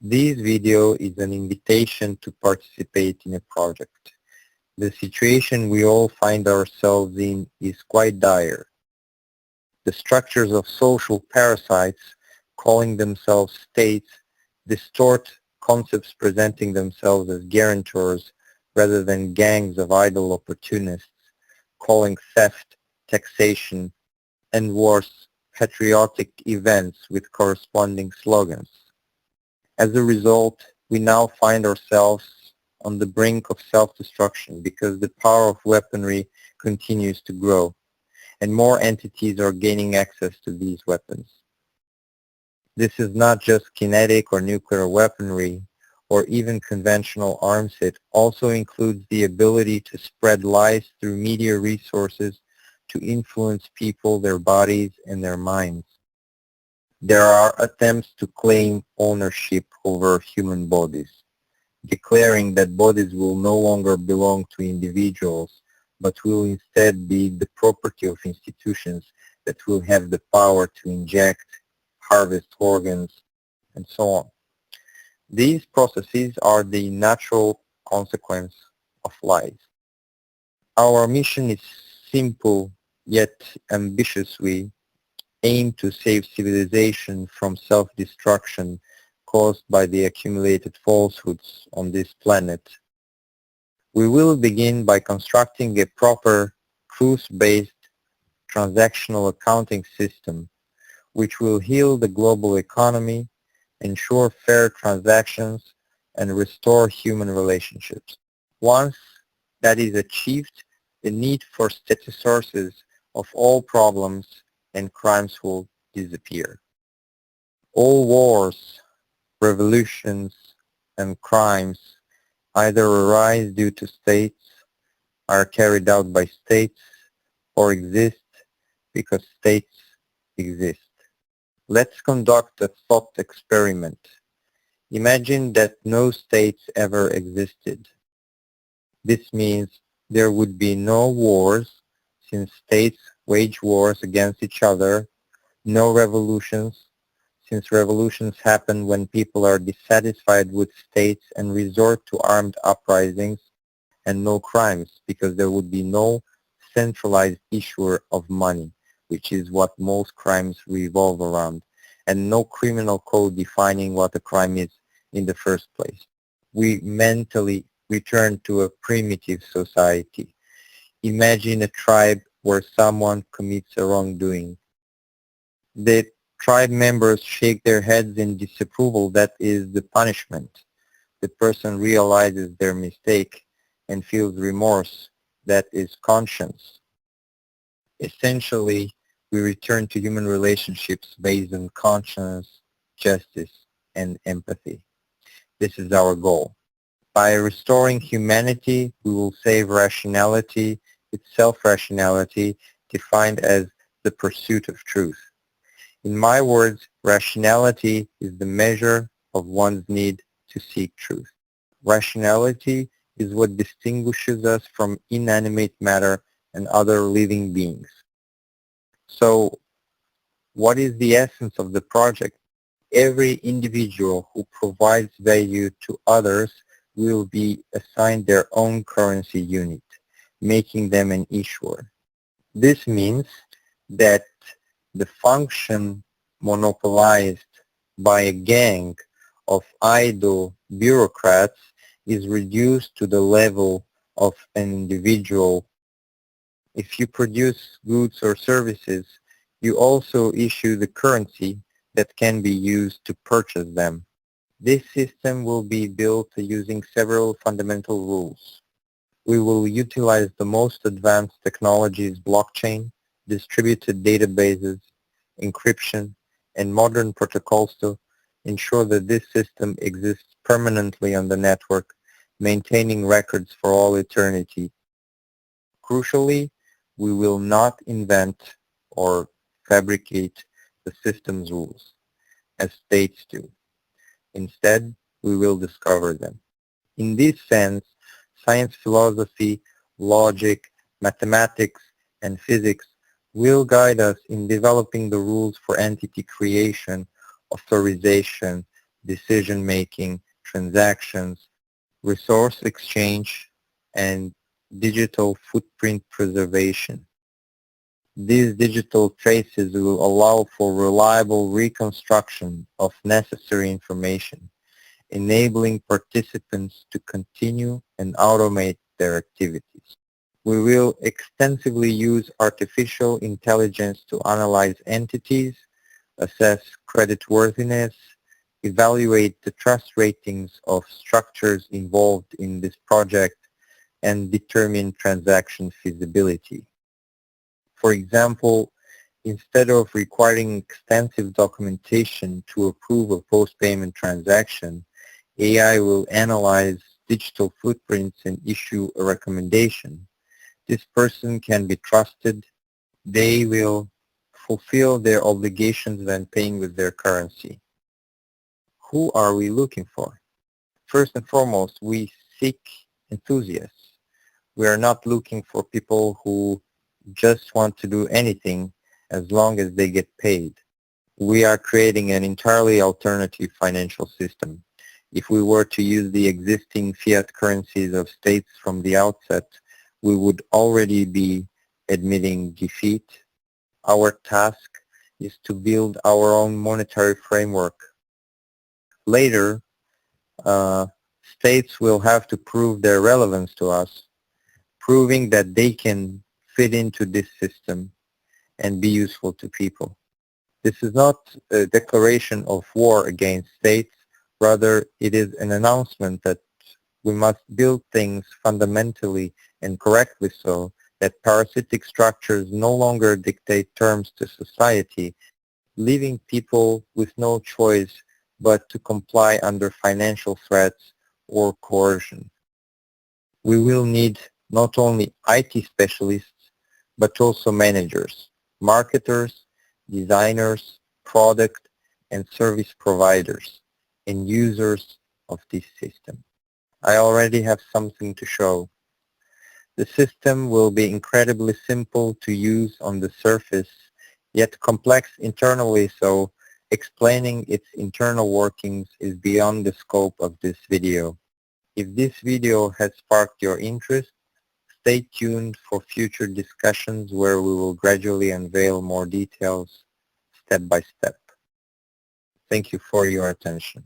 This video is an invitation to participate in a project. The situation we all find ourselves in is quite dire. The structures of social parasites, calling themselves states, distort concepts presenting themselves as guarantors rather than gangs of idle opportunists, calling theft, taxation, and worse, patriotic events with corresponding slogans. As a result, we now find ourselves on the brink of self-destruction because the power of weaponry continues to grow, and more entities are gaining access to these weapons. This is not just kinetic or nuclear weaponry, or even conventional arms. It also includes the ability to spread lies through media resources to influence people, their bodies, and their minds. There are attempts to claim ownership over human bodies, declaring that bodies will no longer belong to individuals, but will instead be the property of institutions that will have the power to inject, harvest organs, and so on. These processes are the natural consequence of lies. Our mission is simple yet ambitious. We aim to save civilization from self-destruction caused by the accumulated falsehoods on this planet. We will begin by constructing a proper truth-based transactional accounting system which will heal the global economy, ensure fair transactions, and restore human relationships. Once that is achieved, the need for steady sources of all problems and crimes will disappear. All wars, revolutions, and crimes either arise due to states, are carried out by states, or exist because states exist. Let's conduct a thought experiment. Imagine that no states ever existed. This means there would be no wars, since states wage wars against each other, no revolutions, since revolutions happen when people are dissatisfied with states and resort to armed uprisings, and no crimes, because there would be no centralized issuer of money, which is what most crimes revolve around, and no criminal code defining what a crime is in the first place. We mentally return to a primitive society. Imagine a tribe where someone commits a wrongdoing. The tribe members shake their heads in disapproval. That is the punishment. The person realizes their mistake and feels remorse. That is conscience. Essentially, we return to human relationships based on conscience, justice, and empathy. This is our goal. By restoring humanity, we will save rationality, itself rationality, defined as the pursuit of truth. In my words, rationality is the measure of one's need to seek truth. Rationality is what distinguishes us from inanimate matter and other living beings. So, what is the essence of the project? Every individual who provides value to others will be assigned their own currency unit, making them an issuer. This means that the function monopolized by a gang of idle bureaucrats is reduced to the level of an individual. If you produce goods or services, you also issue the currency that can be used to purchase them. This system will be built using several fundamental rules. We will utilize the most advanced technologies: blockchain, distributed databases, encryption, and modern protocols to ensure that this system exists permanently on the network, maintaining records for all eternity. Crucially, we will not invent or fabricate the system's rules, as states do. Instead, we will discover them. In this sense, science, philosophy, logic, mathematics, and physics will guide us in developing the rules for entity creation, authorization, decision-making, transactions, resource exchange, and digital footprint preservation. These digital traces will allow for reliable reconstruction of necessary information, enabling participants to continue and automate their activities. We will extensively use artificial intelligence to analyze entities, assess creditworthiness, evaluate the trust ratings of structures involved in this project, and determine transaction feasibility. For example, instead of requiring extensive documentation to approve a post-payment transaction, AI will analyze digital footprints and issue a recommendation. This person can be trusted. They will fulfill their obligations when paying with their currency. Who are we looking for? First and foremost, we seek enthusiasts. We are not looking for people who just want to do anything as long as they get paid. We are creating an entirely alternative financial system. If we were to use the existing fiat currencies of states from the outset, we would already be admitting defeat. Our task is to build our own monetary framework. Later, states will have to prove their relevance to us, proving that they can fit into this system and be useful to people. This is not a declaration of war against states, rather it is an announcement that we must build things fundamentally and correctly so that parasitic structures no longer dictate terms to society, leaving people with no choice but to comply under financial threats or coercion. We will need not only IT specialists, but also managers, marketers, designers, product and service providers, and users of this system. I already have something to show. The system will be incredibly simple to use on the surface, yet complex internally, so explaining its internal workings is beyond the scope of this video. If this video has sparked your interest, stay tuned for future discussions where we will gradually unveil more details step by step. Thank you for your attention.